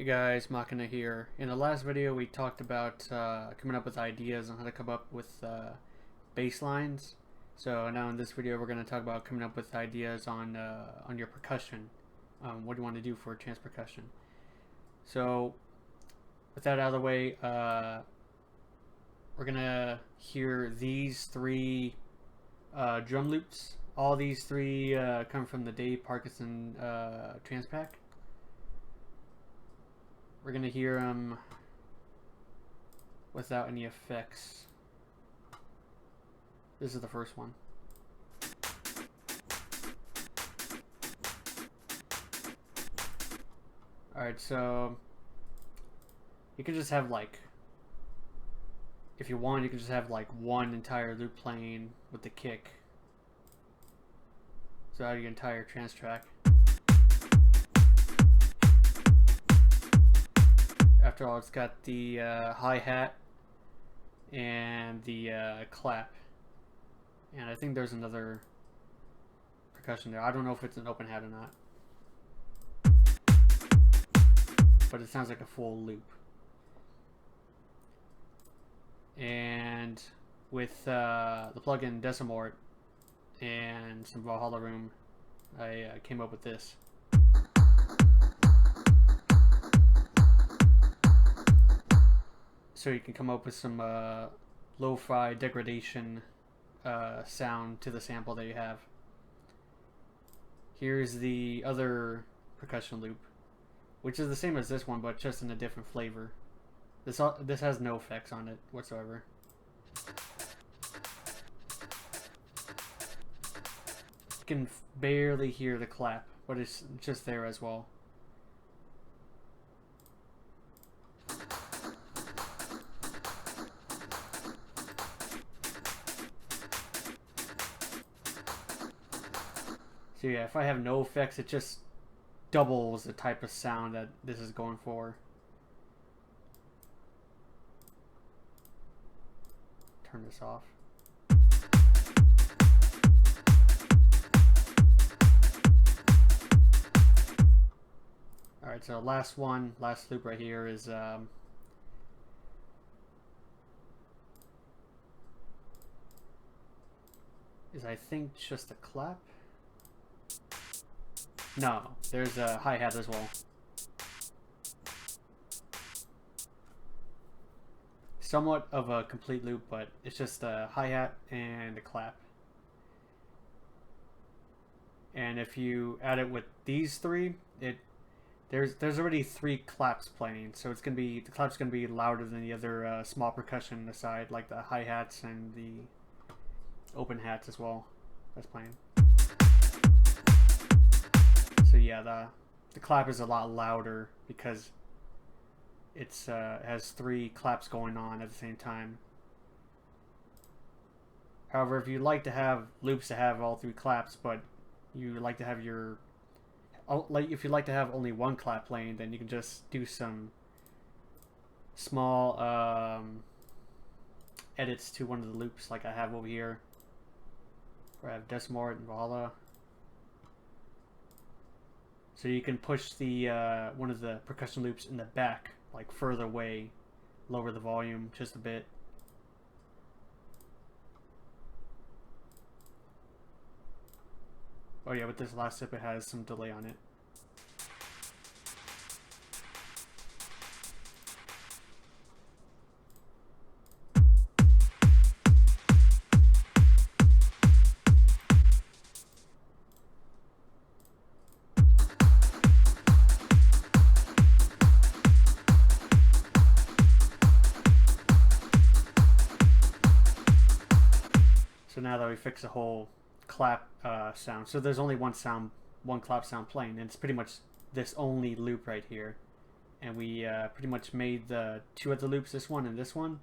Hey guys, Machina here. In the last video we talked about coming up with ideas on how to come up with bass lines. So now in this video we're going to talk about coming up with ideas on your percussion. What do you want to do for trance percussion? So with that out of the way, we're going to hear these three drum loops. All these three come from the Dave Parkinson Trance pack. We're gonna hear them without any effects. This is the first one. Alright, so you can just have like, if you want, you can just have like one entire loop playing with the kick. So out of your entire trance track. After all, it's got the hi-hat and the clap, and I think there's another percussion there. I don't know if it's an open hat or not, but it sounds like a full loop. And with the plugin Decimort and some Valhalla Room, I came up with this. So you can come up with some lo-fi degradation sound to the sample that you have. Here's the other percussion loop, which is the same as this one, but just in a different flavor. This has no effects on it whatsoever. You can barely hear the clap, but it's just there as well. So yeah, if I have no effects, it just doubles the type of sound that this is going for. Turn this off. Alright, so last loop right here is I think just a clap. No, there's a hi-hat as well. Somewhat of a complete loop, but it's just a hi-hat and a clap. And if you add it with these three, there's already three claps playing, so it's gonna be, the clap's gonna be louder than the other small percussion aside, like the hi-hats and the open hats as well. That's playing. So yeah, the clap is a lot louder because it's has three claps going on at the same time. However, if you like to have loops to have all three claps, but you like to have if you like to have only one clap playing, then you can just do some small edits to one of the loops, like I have over here, where I have Decimort and Valhalla. So you can push the one of the percussion loops in the back, like further away, lower the volume just a bit. Oh yeah, with this last sip it has some delay on it. So now that we fix the whole clap sound, so there's only one clap sound playing, and it's pretty much this only loop right here. And we pretty much made the two other loops, this one and this one,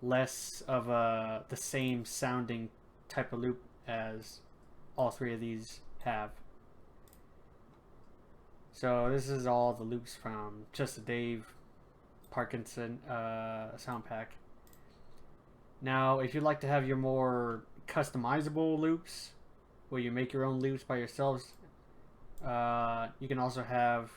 less of the same sounding type of loop as all three of these have. So this is all the loops from just the Dave Parkinson sound pack. Now, if you'd like to have your more customizable loops, where you make your own loops by yourselves, you can also have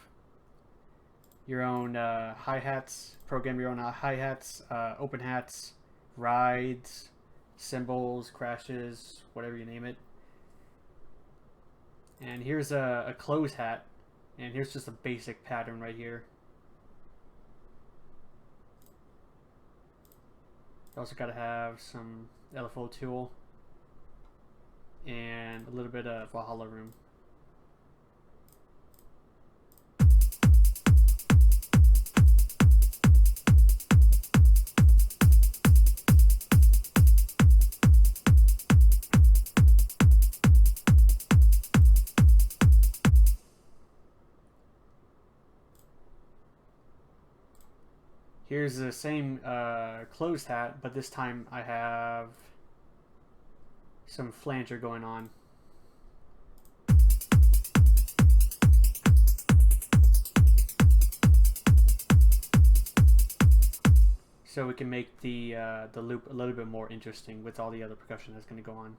your own hi-hats, program your own hi-hats, open hats, rides, cymbals, crashes, whatever you name it. And here's a close hat, and here's just a basic pattern right here. You also got to have some LFO tool and a little bit of Valhalla room. Here's the same closed hat, but this time I have some flanger going on. So we can make the loop a little bit more interesting with all the other percussion that's going to go on.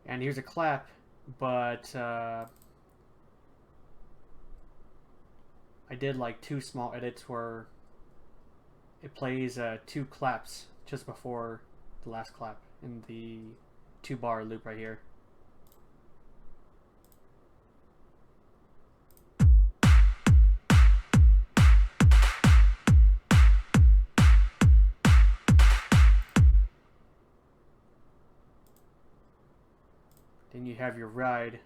And here's a clap, but I did like 2 small edits where it plays 2 claps just before the last clap in the 2-bar loop right here. Then you have your ride.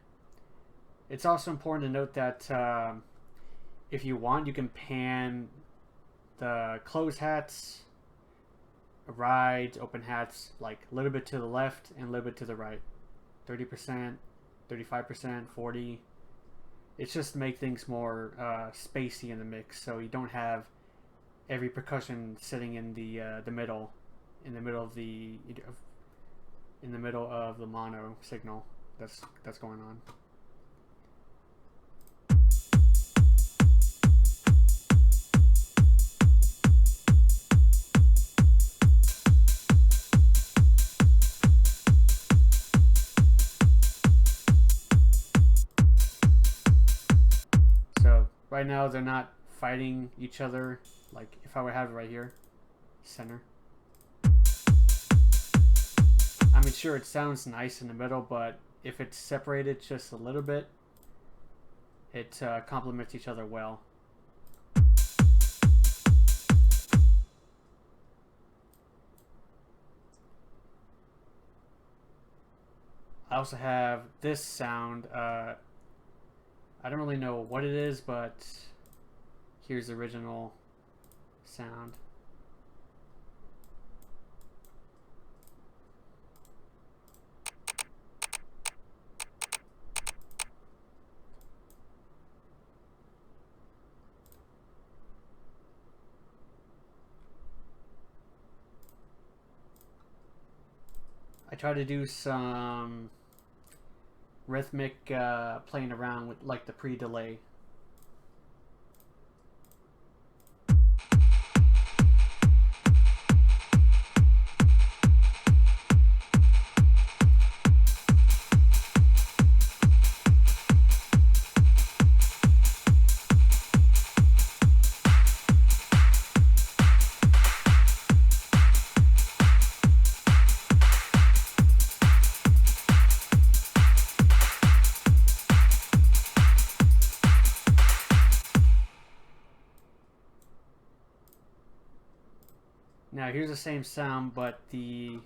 It's also important to note that if you want, you can pan the closed hats, rides, open hats, like a little bit to the left and a little bit to the right. 30%, 35%, 40%. It's just to make things more spacey in the mix, so you don't have every percussion sitting in the middle, in the middle of the mono signal that's going on. Right now they're not fighting each other. Like if I would have it right here, center. I mean, sure, it sounds nice in the middle, but if it's separated just a little bit, it complements each other well. I also have this sound. I don't really know what it is, but here's the original sound. I try to do some rhythmic playing around with like the pre-delay. Now here's the same sound, but it's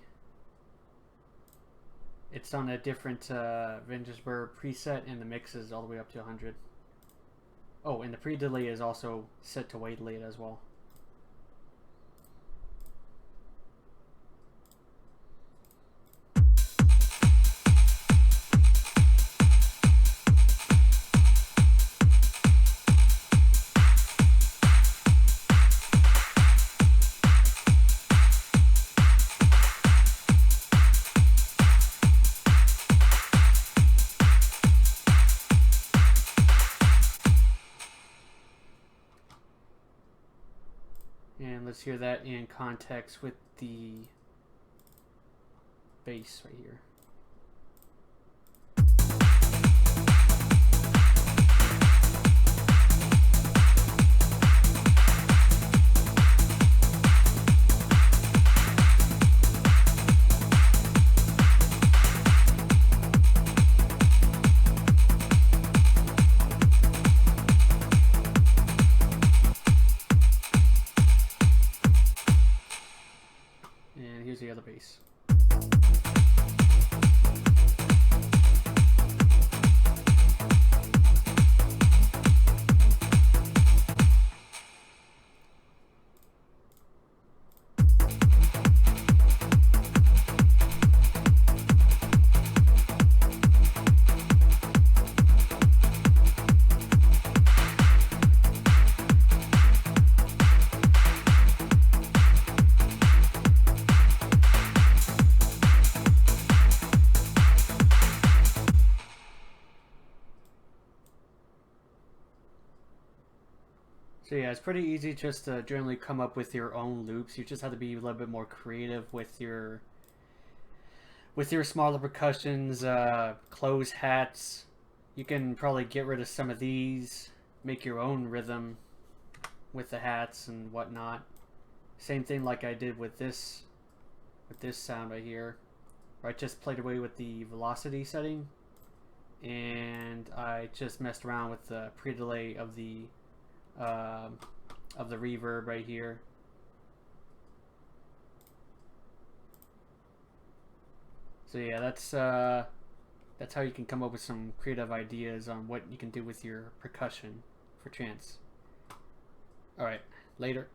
on a different Vintageburg preset, and the mix is all the way up to 100. Oh, and the pre-delay is also set to way late as well. And let's hear that in context with the bass right here. So yeah, it's pretty easy just to generally come up with your own loops. You just have to be a little bit more creative with your smaller percussions, close hats. You can probably get rid of some of these, make your own rhythm with the hats and whatnot. Same thing like I did with this sound right here, where I just played away with the velocity setting, and I just messed around with the pre-delay of the reverb right here. So yeah, that's how you can come up with some creative ideas on what you can do with your percussion for trance. All right, later.